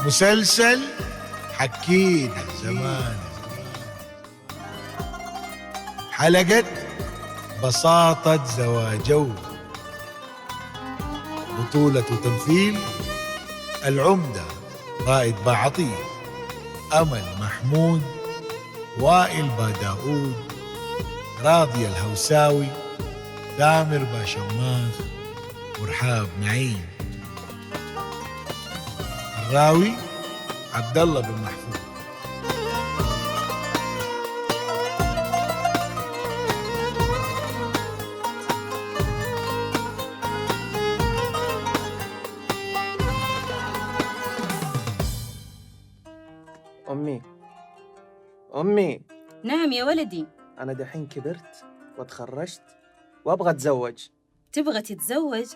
مسلسل حكينا زمان، حلقة بساطة زواجو، بطولة وتمثيل العمدة رائد باعطية، أمل محمود، وائل باداود، راضية الهوساوي، تامر باشماخ، ورحاب نعيم. الراوي عبد الله بن محفوظ. أمي. نعم يا ولدي. أنا دحين كبرت وتخرجت وأبغى أتزوج. تبغى تتزوج؟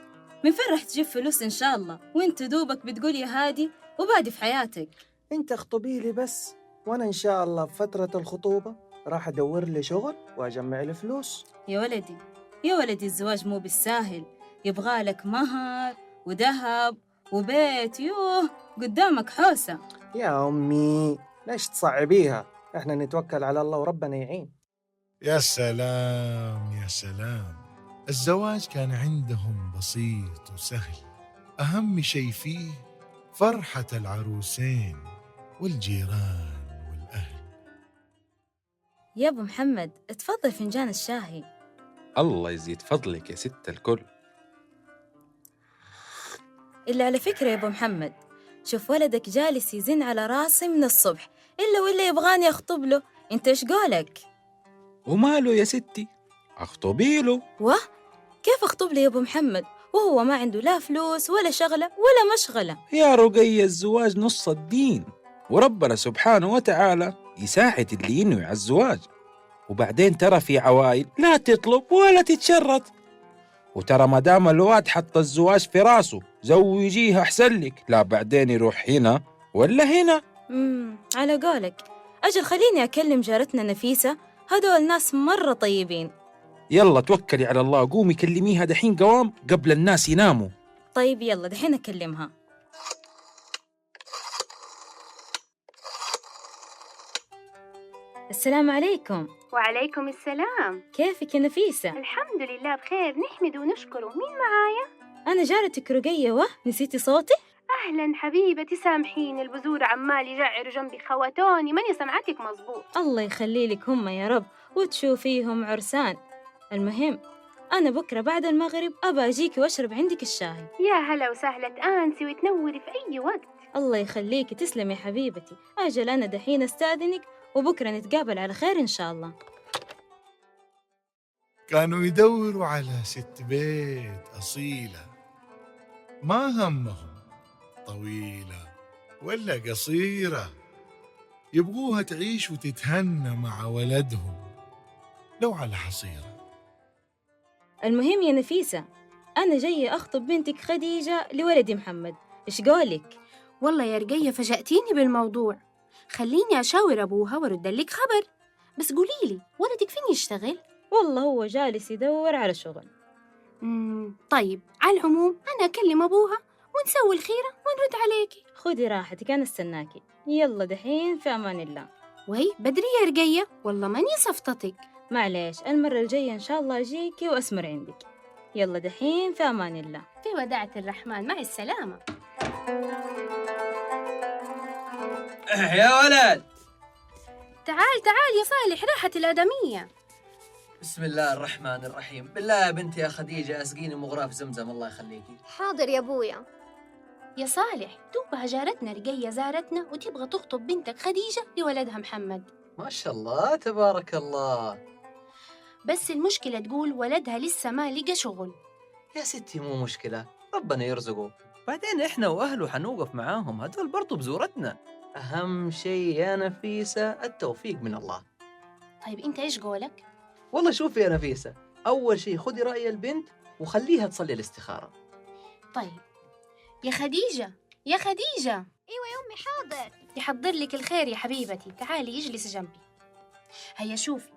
من فين رح تجيب فلوس إن شاء الله وإنت دوبك بتقول يا هادي وبادي في حياتك؟ أنت اخطبي لي بس، وأنا إن شاء الله في فترة الخطوبة راح أدور لي شغل وأجمع لي فلوس. يا ولدي يا ولدي، الزواج مو بالساهل، يبغالك مهر وذهب وبيت، يوه قدامك حوسة. يا أمي ليش تصعبيها؟ إحنا نتوكل على الله وربنا يعين. يا سلام يا سلام، الزواج كان عندهم بسيط وسهل، أهم شيء فيه فرحة العروسين والجيران والأهل. يا أبو محمد اتفضل فنجان الشاهي. الله يزيد فضلك يا ست الكل. اللي على فكرة يا أبو محمد، شوف ولدك جالس يزن على راسي من الصبح، إلا يبغاني أخطب له، أنت إيش قولك؟ وماله يا ستي، أخطبي له. كيف أخطب لي يا أبو محمد وهو ما عنده لا فلوس ولا شغلة ولا مشغلة؟ يا رقية، الزواج نص الدين، وربنا سبحانه وتعالى يساعد اللي ينوي على الزواج. وبعدين ترى في عوائل لا تطلب ولا تتشرط، وترى ما دام الواد حط الزواج في راسه زوجيها أحسن لك، لا بعدين يروح هنا ولا هنا. على قولك. أجل خليني أكلم جارتنا نفيسة، هدول ناس مرة طيبين. يلا توكلي على الله، قومي كلميها دحين قوام قبل الناس يناموا. طيب يلا دحين أكلمها. السلام عليكم. وعليكم السلام. كيفك يا نفيسة؟ الحمد لله بخير، نحمد ونشكره. مين معايا؟ أنا جارتك رقية. نسيتي صوتي؟ أهلا حبيبتي، سامحيني، البزور عمال يجعر جنبي، خواتوني ماني سمعتك مزبوط. الله يخلي لك هم يا رب وتشوفيهم عرسان. المهم أنا بكرة بعد المغرب أبى أجيكي وأشرب عندك الشاي. يا هلا وسهلا، تآنسي وتنوري في أي وقت. الله يخليكي، تسلمي حبيبتي. أجل أنا دحين أستأذنك، وبكرة نتقابل على خير إن شاء الله. كانوا يدوروا على ست بيت أصيلة، ما همهم طويلة ولا قصيرة، يبغوها تعيش وتتهنى مع ولدهم لو على حصيرة. المهم يا نفيسة، أنا جاية أخطب بنتك خديجة لولدي محمد، إيش قولك؟ والله يا رقية فاجأتيني بالموضوع، خليني أشاور أبوها وأرد لك خبر. بس قوليلي ولدك فين يشتغل؟ والله هو جالس يدور على شغل. طيب على العموم أنا أكلم أبوها ونسوي الخيرة ونرد عليكي. خدي راحتك، أنا استناكي. يلا دحين في أمان الله. وي بدري يا رقية، والله ماني صفطتك. معليش، المرة الجاية إن شاء الله أجيكي وأسمر عندك. يلا دحين في أمان الله. في وداعة الرحمن، مع السلامة. يا ولد تعال يا صالح، راحت الآدمية. بسم الله الرحمن الرحيم. بالله يا بنتي يا خديجة أسقيني مغراف زمزم الله يخليكي. حاضر يا أبويا. يا صالح، دوبها جارتنا رقية زارتنا وتبغى تخطب بنتك خديجة لولدها محمد. ما شاء الله تبارك الله. بس المشكلة تقول ولدها لسه ما لقى شغل. يا ستي مو مشكلة، ربنا يرزقه، بعدين إحنا وأهله حنوقف معاهم، هدول برضو بزورتنا. أهم شيء يا نفيسة التوفيق من الله. طيب أنت إيش قولك؟ والله شوفي يا نفيسة، أول شيء خدي رأي البنت وخليها تصلي الاستخارة. طيب يا خديجة، يا خديجة. أيوة يا أمي حاضر. يحضر لك الخير يا حبيبتي، تعالي اجلسي جنبي. هيا شوفي،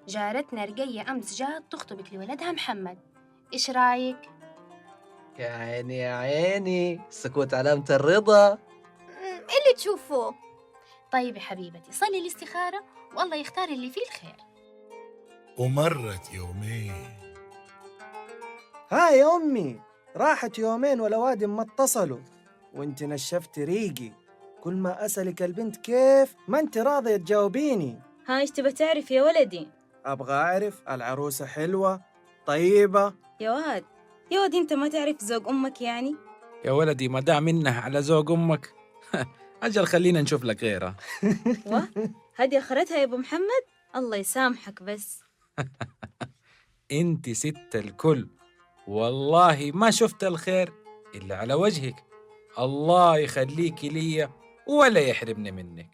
جارتنا رقية أمس جات تخطبك لولدها محمد، إيش رايك؟ يا عيني يا عيني، السكوت علامة الرضا. اللي تشوفوه. طيب يا حبيبتي صلي الاستخارة والله يختار اللي فيه الخير. ومرت يومين. هاي يا أمي، راحت يومين ولا واد ما اتصلوا، وانت نشفت ريقي. كل ما أسألك البنت كيف ما انت راضية تجاوبيني. ها ايش تبى تعرف يا ولدي؟ أبغى أعرف العروسة حلوة طيبة. يا واد انت ما تعرف ذوق امك يعني؟ يا ولدي ما دام منها على ذوق أمك أجل خلينا نشوف لك غيرها. هذه اخرتها يا ابو محمد، الله يسامحك بس. انت ست الكل، والله ما شفت الخير إلا على وجهك. الله يخليكي لي ولا يحرمني منك.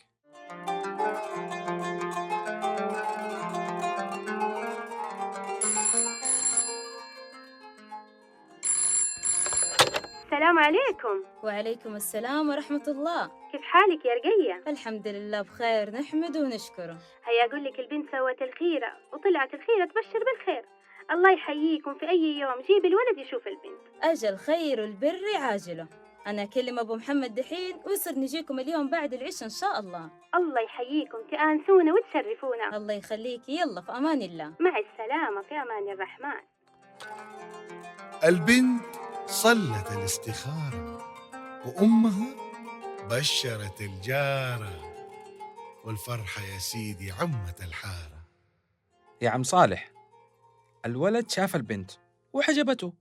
السلام عليكم. وعليكم السلام ورحمة الله. كيف حالك يا رقية؟ الحمد لله بخير، نحمده ونشكره. هيا أقول لك البنت سوت الخيرة وطلعت الخيرة تبشر بالخير. الله يحييكم، في أي يوم جيب الولد يشوف البنت. أجل خير البر عاجله. أنا أكلم أبو محمد دحين ويصير نجيكم اليوم بعد العشاء إن شاء الله. الله يحييكم، تآنسونا وتشرفونا. الله يخليكي، يلا في أمان الله. مع السلامة، في أمان الرحمن. البنت صلت الاستخارة، وأمها بشرت الجارة، والفرحة يا سيدي عمت الحارة. يا عم صالح، الولد شاف البنت وحجبته،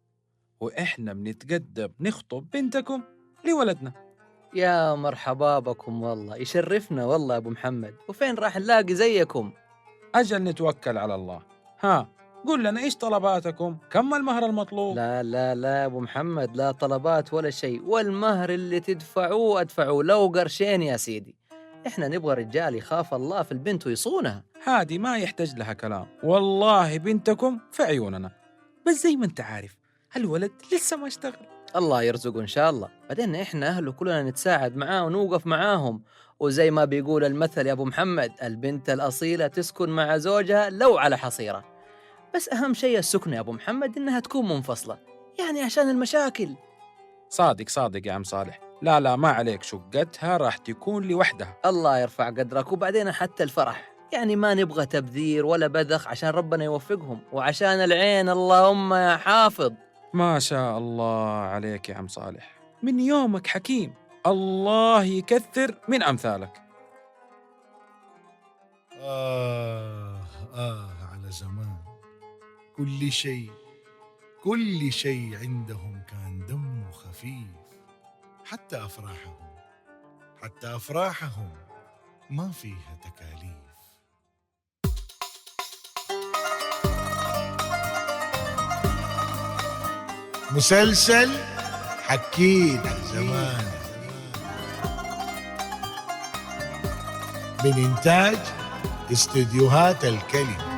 وإحنا بنتقدم نخطب بنتكم لولدنا. يا مرحبا بكم، والله يشرفنا والله يا أبو محمد. وفين راح نلاقي زيكم؟ أجل نتوكل على الله. ها قول لنا إيش طلباتكم؟ كم المهر المطلوب؟ لا لا لا يا أبو محمد، لا طلبات ولا شيء، والمهر اللي تدفعوه أدفعوه لو قرشين يا سيدي. إحنا نبغى رجال يخاف الله في البنت ويصونها. هذه ما يحتاج لها كلام، والله بنتكم في عيوننا. بس زي ما أنت عارف الولد لسه ما اشتغل. الله يرزقه إن شاء الله. بعدين إحنا أهله كلنا نتساعد معاه ونوقف معاهم، وزي ما بيقول المثل يا أبو محمد، البنت الأصيلة تسكن مع زوجها لو على حصيرة. بس أهم شيء السكنة يا أبو محمد إنها تكون منفصلة، يعني عشان المشاكل. صادق صادق يا عم صالح. لا لا ما عليك، شقتها راح تكون لوحدها. الله يرفع قدرك. وبعدين حتى الفرح يعني ما نبغى تبذير ولا بذخ، عشان ربنا يوفقهم وعشان العين. اللهم يا حافظ. ما شاء الله عليك يا عم صالح، من يومك حكيم. الله يكثر من أمثالك. على زمان. كل شيء عندهم كان دمه خفيف، حتى أفراحهم ما فيها تكاليف. مسلسل حكينا زمان من إنتاج استديوهات الكلمة.